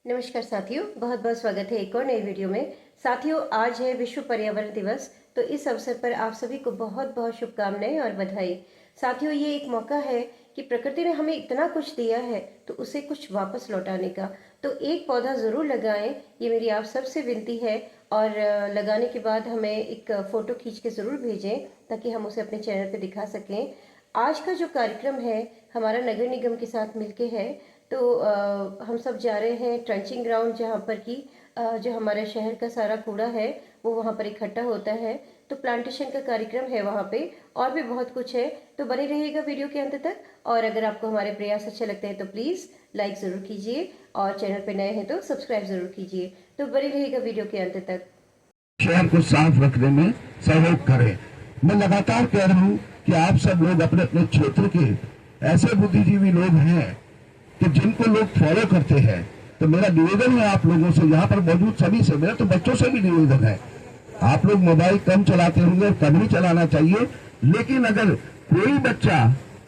नमस्कार साथियों, बहुत बहुत स्वागत है एक और नई वीडियो में। साथियों, आज है विश्व पर्यावरण दिवस, तो इस अवसर पर आप सभी को बहुत बहुत शुभकामनाएं और बधाई। साथियों, ये एक मौका है कि प्रकृति ने हमें इतना कुछ दिया है तो उसे कुछ वापस लौटाने का। तो एक पौधा ज़रूर लगाएं, ये मेरी आप सबसे विनती है। और लगाने के बाद हमें एक फ़ोटो खींच के ज़रूर भेजें ताकि हम उसे अपने चैनल पर दिखा सकें। आज का जो कार्यक्रम है हमारा नगर निगम के साथ मिलके है। तो हम सब जा रहे हैं ट्रंचिंग ग्राउंड, जहाँ पर कि जो हमारे शहर का सारा कूड़ा है वो वहाँ पर इकट्ठा होता है। तो प्लांटेशन का कार्यक्रम है वहाँ पे, और भी बहुत कुछ है। तो बने रहिएगा वीडियो के अंत तक। और अगर आपको हमारे प्रयास अच्छे लगते हैं तो प्लीज़ लाइक ज़रूर कीजिए, और चैनल पे नए हैं तो सब्सक्राइब ज़रूर कीजिए। तो बने रहिएगा वीडियो के अंत तक। शहर को साफ रखने में सहयोग करें। मैं लगातार कह रहा हूँ कि आप सब लोग अपने अपने क्षेत्र के ऐसे बुद्धिजीवी लोग हैं कि जिनको लोग फॉलो करते हैं। तो मेरा निवेदन है आप लोगों से, यहाँ पर मौजूद सभी से, मेरा तो बच्चों से भी निवेदन है, आप लोग मोबाइल कम चलाते होंगे, कम ही चलाना चाहिए। लेकिन अगर कोई बच्चा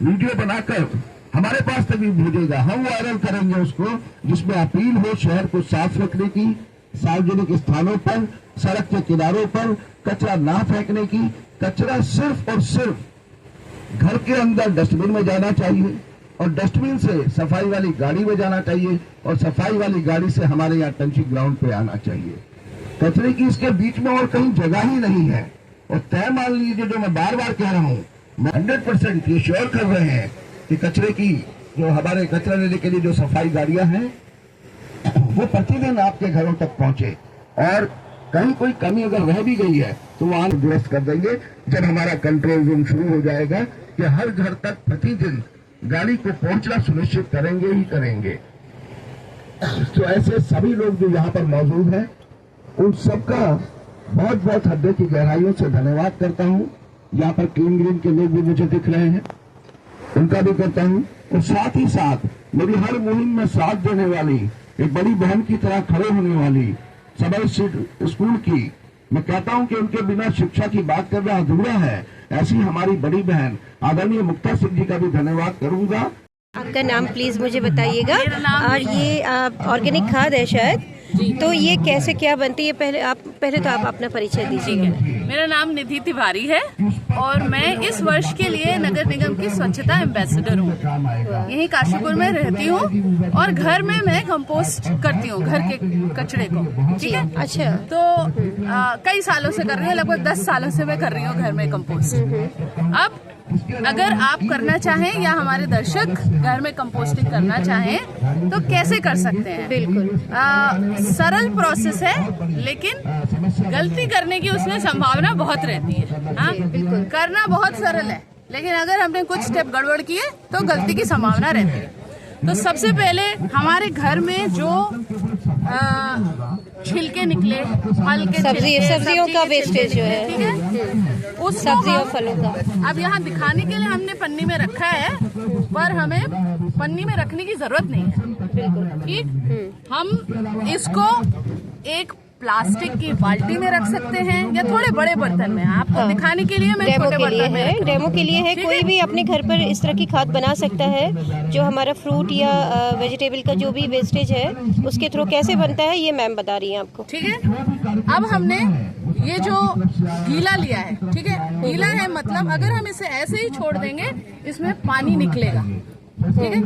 वीडियो बनाकर हमारे पास तक भी भेजेगा, हम वायरल करेंगे उसको, जिसमें अपील हो शहर को साफ रखने की, सार्वजनिक स्थानों पर, सड़क के किनारों पर कचरा ना फेंकने की। कचरा सिर्फ और सिर्फ घर के अंदर डस्टबिन में जाना चाहिए, और डस्टबिन से सफाई वाली गाड़ी में जाना चाहिए, और सफाई वाली गाड़ी से हमारे यहाँ टंचिंग ग्राउंड पे आना चाहिए। कचरे की इसके बीच में और कहीं जगह ही नहीं है। और तय मान लीजिए, जो मैं बार बार कह रहा हूँ, 100% ये श्योर कर रहे हैं कि कचरे की जो हमारे कचरा लेने के लिए जो सफाई गाड़ियां हैं वो प्रतिदिन आपके घरों तक पहुंचे। और कहीं कोई कमी अगर रह भी गई है तो वहां दुरुस्त कर देंगे जब हमारा कंट्रोल रूम शुरू हो जाएगा, कि हर घर तक प्रतिदिन गाड़ी को पहुंचना सुनिश्चित करेंगे ही करेंगे। तो ऐसे सभी लोग जो यहाँ पर मौजूद हैं, उन सबका बहुत बहुत हृदय की गहराइयों से धन्यवाद करता हूँ। यहाँ पर क्लीन ग्रीन के लोग भी मुझे दिख रहे हैं, उनका भी करता हूँ। और साथ ही साथ मेरी हर मुहिम में साथ देने वाली, एक बड़ी बहन की तरह खड़े होने वाली सदर स्कूल की, मैं कहता हूं कि उनके बिना शिक्षा की बात करना अधूरा है, ऐसी हमारी बड़ी बहन आदरणीय मुक्ता सिंह जी का भी धन्यवाद करूंगा। आपका नाम प्लीज मुझे बताइएगा। और ये ऑर्गेनिक खाद है शायद, तो ये कैसे क्या बनती है? पहले तो आप अपना परिचय दीजिएगा। मेरा नाम निधि तिवारी है और मैं इस वर्ष के लिए नगर निगम की स्वच्छता एम्बेसडर हूँ। यहीं काशीपुर में रहती हूँ और घर में मैं कंपोस्ट करती हूँ, घर के कचरे को। ठीक है, अच्छा। तो कई सालों से कर रही हूँ, लगभग 10 सालों से मैं कर रही हूँ घर में कंपोस्ट। अब अगर आप करना चाहें या हमारे दर्शक घर में कंपोस्टिंग करना चाहें तो कैसे कर सकते हैं? बिल्कुल सरल प्रोसेस है, लेकिन गलती करने की उसमें संभावना बहुत रहती है। हाँ, बिल्कुल करना बहुत सरल है, लेकिन अगर हमने कुछ स्टेप गड़बड़ किए तो गलती की संभावना रहती है। तो सबसे पहले हमारे घर में जो छिलके निकले, फल के सब्जियों का वेस्टेज जो है, ठीक है, उस सब्जी और फलों का, अब यहाँ दिखाने के लिए हमने पन्नी में रखा है, पर हमें पन्नी में रखने की जरूरत नहीं है। बिल्कुल ठीक। हम इसको एक प्लास्टिक की बाल्टी में रख सकते हैं या थोड़े बड़े बर्तन में। आपको दिखाने के लिए मैं छोटे बर्तन में, डेमो के लिए है। कोई भी अपने घर पर इस तरह की खाद बना सकता है। जो हमारा फ्रूट या वेजिटेबल का जो भी वेस्टेज है उसके थ्रू कैसे बनता है ये मैम बता रही हैं आपको। ठीक है, अब हमने ये जो गीला लिया है, ठीक है, गीला है मतलब अगर हम इसे ऐसे ही छोड़ देंगे इसमें पानी निकलेगा। ठीक है,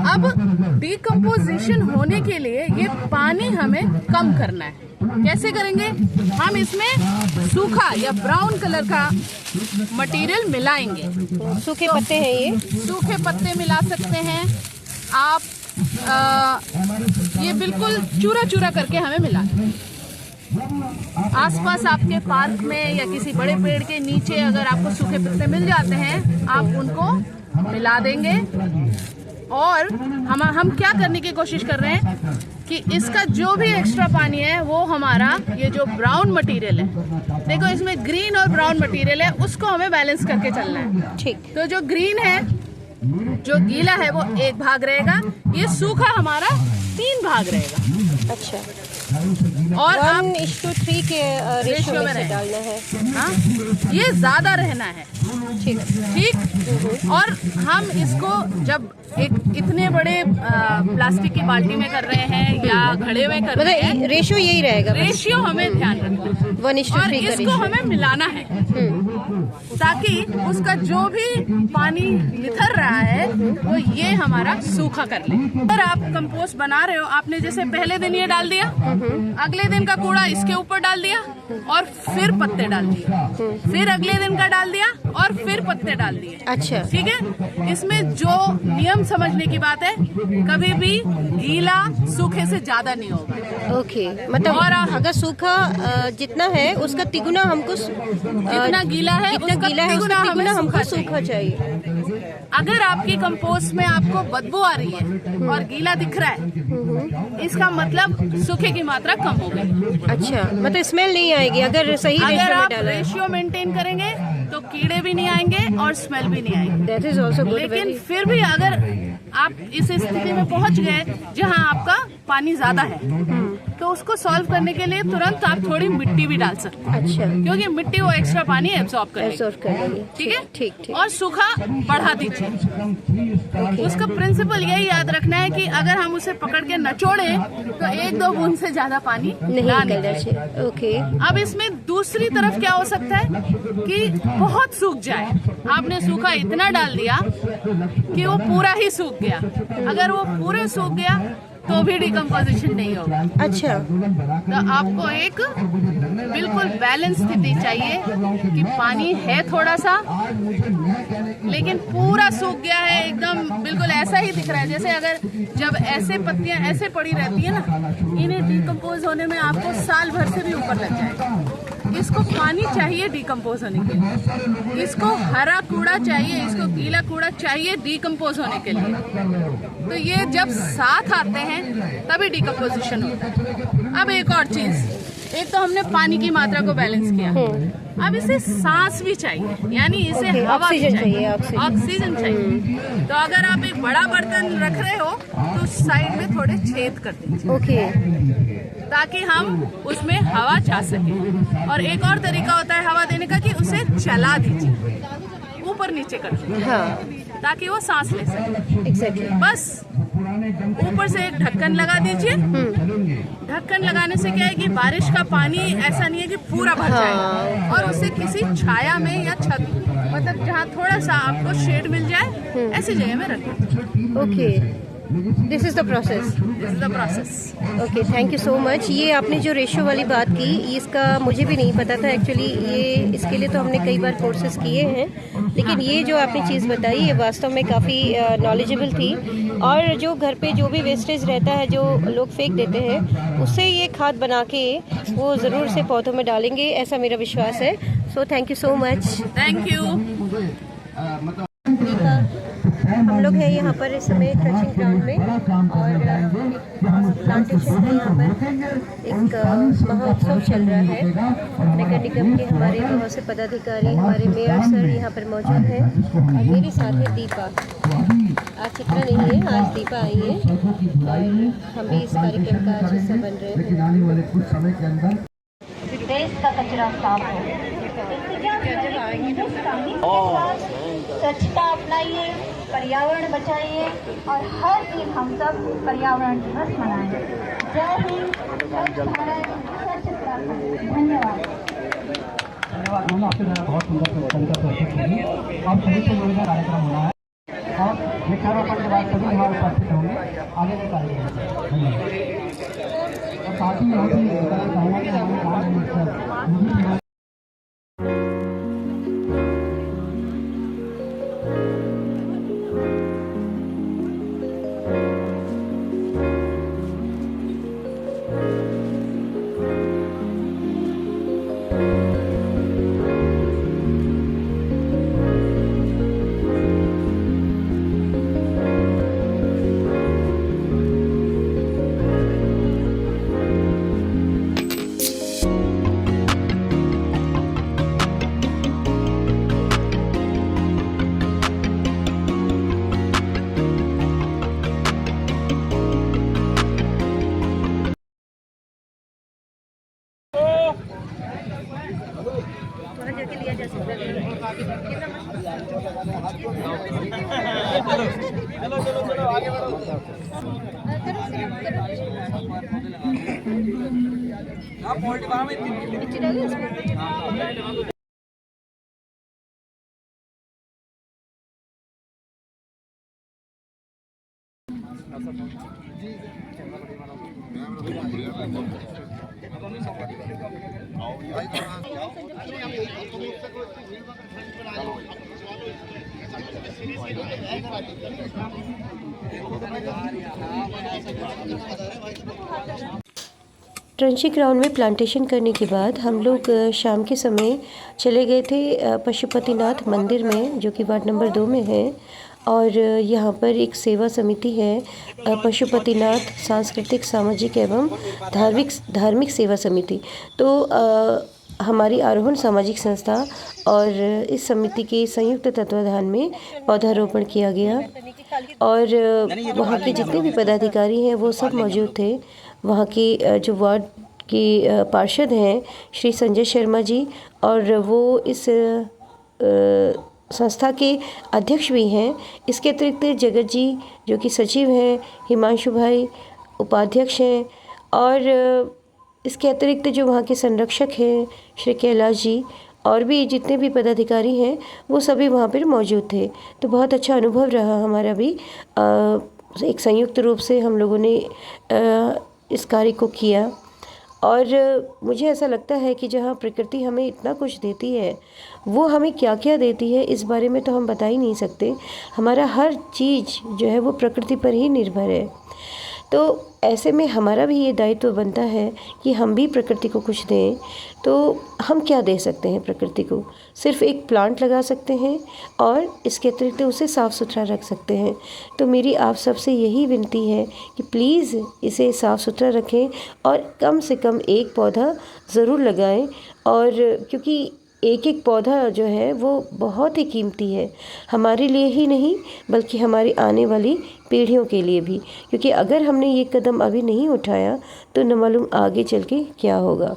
अब डिकम्पोजिशन होने के लिए ये पानी हमें कम करना है। कैसे करेंगे? हम इसमें सूखा या ब्राउन कलर का मटेरियल मिलाएंगे। सूखे पत्ते हैं, ये सूखे पत्ते मिला सकते हैं आप। ये बिल्कुल चूरा चूरा करके हमें मिलाना। आसपास आपके पार्क में या किसी बड़े पेड़ के नीचे अगर आपको सूखे पत्ते मिल जाते हैं, आप उनको मिला देंगे। और हम क्या करने की कोशिश कर रहे हैं कि इसका जो भी एक्स्ट्रा पानी है वो हमारा ये जो ब्राउन मटेरियल है, देखो इसमें ग्रीन और ब्राउन मटेरियल है, उसको हमें बैलेंस करके चलना है। ठीक, तो जो ग्रीन है, जो गीला है वो 1 भाग रहेगा, ये सूखा हमारा 3 भाग रहेगा। अच्छा, और आप 1:3 के रेशियो में से डालना है। हाँ, ये ज्यादा रहना है। ठीक है। ठीक। और हम इसको जब एक इतने बड़े प्लास्टिक की बाल्टी में कर रहे हैं या घड़े में कर रहे हैं, मतलब रेशियो यही रहेगा, रेशियो हमें ध्यान रखना है 1:3 और का इसको रेशियो। हमें मिलाना है ताकि उसका जो भी पानी निथर रहा है वो ये हमारा सूखा कर ले। अगर आप कंपोस्ट बना रहे हो, आपने जैसे पहले दिन ये डाल दिया, अगले दिन का कूड़ा इसके ऊपर डाल दिया और फिर पत्ते डाल दिए, फिर अगले दिन का डाल दिया और फिर पत्ते डाल दिए। अच्छा। ठीक है। इसमें जो नियम समझने की बात है, कभी भी गीला सूखे से ज्यादा नहीं होगा। ओके, मतलब और अगर सूखा जितना है उसका तिगुना हमको जितना गीला है जितना उसका गीला है उसका तिगुना तिगुना हमें हमको सूखा सूखा चाहिए। अगर आपकी कंपोस्ट में आपको बदबू आ रही है और गीला दिख रहा है, इसका मतलब सूखे की मात्रा कम हो गई। अच्छा, मतलब स्मेल नहीं आएगी अगर सही अगर रेशियो में आप डाला है। रेशियो मेंटेन करेंगे तो कीड़े भी नहीं आएंगे और स्मेल भी नहीं आएगी। That is also good. लेकिन फिर भी अगर आप इस स्थिति में पहुंच गए जहां आपका पानी ज्यादा है, तो उसको सॉल्व करने के लिए तुरंत आप थोड़ी मिट्टी भी डाल सकते हैं। अच्छा, क्योंकि मिट्टी वो एक्स्ट्रा पानी एब्जॉर्ब करेगी। एब्जॉर्ब कर लेंगे। ठीक है। ठीक ठीक। और सूखा बढ़ा दीजिए। उसका प्रिंसिपल यही याद रखना है कि अगर हम उसे पकड़ के नचोड़े तो 1-2 बूंद से ज्यादा पानी नहीं ना निकलना निकले। चाहिए। ओके। अब इसमें दूसरी तरफ क्या हो सकता है कि बहुत सूख जाए। आपने सूखा इतना डाल दिया कि वो पूरा ही सूख गया। अगर वो पूरा सूख गया तो भी डिकम्पोजिशन नहीं होगा। अच्छा, तो आपको एक बिल्कुल बैलेंस स्थिति चाहिए कि पानी है थोड़ा सा, लेकिन पूरा सूख गया है, एकदम बिल्कुल ऐसा ही दिख रहा है। जैसे अगर जब ऐसे पत्तियां ऐसे पड़ी रहती है ना, इन्हें डिकम्पोज होने में आपको साल भर से भी ऊपर लग जाएगा। इसको पानी चाहिए डिकम्पोज होने के लिए, इसको हरा कूड़ा चाहिए, इसको गीला कूड़ा चाहिए डिकम्पोज होने के लिए। तो ये जब साथ आते हैं तभी डिकम्पोजिशन होता है। अब एक और चीज, एक तो हमने पानी की मात्रा को बैलेंस किया, अब इसे सांस भी चाहिए, यानी इसे Okay, हवा भी ऑक्सीजन चाहिए, चाहिए, ऑक्सीजन चाहिए। तो अगर आप एक बड़ा बर्तन रख रहे हो तो साइड में थोड़े छेद कर दीजिए ओके। ताकि हम उसमें हवा जा सके। और एक और तरीका होता है हवा देने का कि उसे चला दीजिए, ऊपर नीचे कर दीजिए, हाँ, ताकि वो सांस ले सके। एग्जैक्टली। बस ऊपर से एक ढक्कन लगा दीजिए। ढक्कन लगाने से क्या है कि बारिश का पानी ऐसा नहीं है कि पूरा भर जाएगा, और उसे किसी छाया में या छत, मतलब जहाँ थोड़ा सा आपको शेड मिल जाए ऐसी जगह में रखें। Okay, this is the process. This is the process. Okay, thank you so much. ये आपने जो रेशियो वाली बात की, इसका मुझे भी नहीं पता था एक्चुअली। ये इसके लिए तो हमने कई बार कोर्सेज किए हैं, लेकिन ये जो आपने चीज़ बताई ये वास्तव में काफ़ी नॉलेजेबल थी। और जो घर पे जो भी वेस्टेज रहता है जो लोग फेंक देते हैं, उससे ये खाद बना के वो ज़रूर से पौधों में डालेंगे, ऐसा मेरा विश्वास है। So thank you so much. Thank you. हम लोग हैं यहाँ पर इस समय क्रचिंग ग्राउंड में, और प्लांटेशन है यहाँ पर। एक महोत्सव चल रहा है। नगर निगम के हमारे बहुत से पदाधिकारी, हमारे मेयर सर यहाँ पर मौजूद हैं, और मेरे साथ है दीपा। आज चित्रा नहीं है, आज दीपा आई है, और हम भी इस कार्यक्रम का आज हिस्सा बन रहे हैं। आने वाले कुछ समय के अंदर देश का कचरा साफ हो। स्वच्छता अपनाइए, पर्यावरण बचाइए, और हर दिन हम सब पर्यावरण दिवस मनाएं। जय हिंद, स्वच्छ भारत, स्वच्छ उत्तराखंड। धन्यवाद। धन्यवाद। आपके द्वारा बहुत सुंदर तरीका प्रस्तुत की और सभी से जुड़ने का कार्यक्रम होना है, और वृक्षारोपण के बाद सभी यहाँ उपस्थित होंगे आगे के कार्यक्रम में। और साथ ही यहाँ की चाहूँगा कि हमारे राज्य मिनिस्टर ट्रंची ग्राउंड में प्लांटेशन करने के बाद हम लोग शाम के समय चले गए थे पशुपतिनाथ मंदिर में, जो कि वार्ड नंबर 2 में है। और यहाँ पर एक सेवा समिति है, पशुपतिनाथ सांस्कृतिक सामाजिक एवं धार्मिक सेवा समिति। तो हमारी आरोहण सामाजिक संस्था और इस समिति के संयुक्त तत्वाधान में पौधारोपण किया गया। और वहाँ के जितने भी पदाधिकारी हैं वो सब मौजूद थे। वहाँ के जो वार्ड के पार्षद हैं श्री संजय शर्मा जी, और वो इस संस्था के अध्यक्ष भी हैं। इसके अतिरिक्त जगत जी जो कि सचिव हैं, हिमांशु भाई उपाध्यक्ष हैं, और इसके अतिरिक्त जो वहाँ के संरक्षक हैं श्री कैलाश जी, और भी जितने भी पदाधिकारी हैं वो सभी वहाँ पर मौजूद थे। तो बहुत अच्छा अनुभव रहा हमारा भी। एक संयुक्त रूप से हम लोगों ने इस कार्य को किया। और मुझे ऐसा लगता है कि जहाँ प्रकृति हमें इतना कुछ देती है, वो हमें क्या क्या देती है इस बारे में तो हम बता ही नहीं सकते। हमारा हर चीज़ जो है वो प्रकृति पर ही निर्भर है। तो ऐसे में हमारा भी ये दायित्व बनता है कि हम भी प्रकृति को कुछ दें। तो हम क्या दे सकते हैं प्रकृति को? सिर्फ एक प्लांट लगा सकते हैं और इसके अतिरिक्त उसे साफ़ सुथरा रख सकते हैं। तो मेरी आप सबसे यही विनती है कि प्लीज़ इसे साफ़ सुथरा रखें और कम से कम एक पौधा ज़रूर लगाएं। और क्योंकि एक एक पौधा जो है वो बहुत ही कीमती है, हमारे लिए ही नहीं बल्कि हमारी आने वाली पीढ़ियों के लिए भी। क्योंकि अगर हमने ये कदम अभी नहीं उठाया तो न मालूम आगे चल के क्या होगा।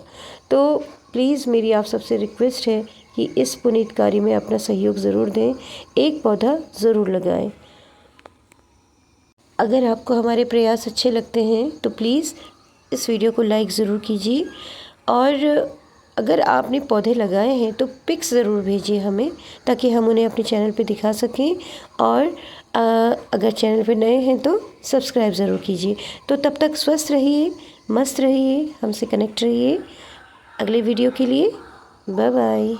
तो प्लीज़ मेरी आप सबसे रिक्वेस्ट है कि इस पुनीत कार्य में अपना सहयोग ज़रूर दें, एक पौधा ज़रूर लगाएं। अगर आपको हमारे प्रयास अच्छे लगते हैं तो प्लीज़ इस वीडियो को लाइक ज़रूर कीजिए। और अगर आपने पौधे लगाए हैं तो पिक्स ज़रूर भेजिए हमें, ताकि हम उन्हें अपने चैनल पे दिखा सकें। और अगर चैनल पे नए हैं तो सब्सक्राइब ज़रूर कीजिए। तो तब तक स्वस्थ रहिए, मस्त रहिए, हमसे कनेक्ट रहिए। अगले वीडियो के लिए बाय बाय।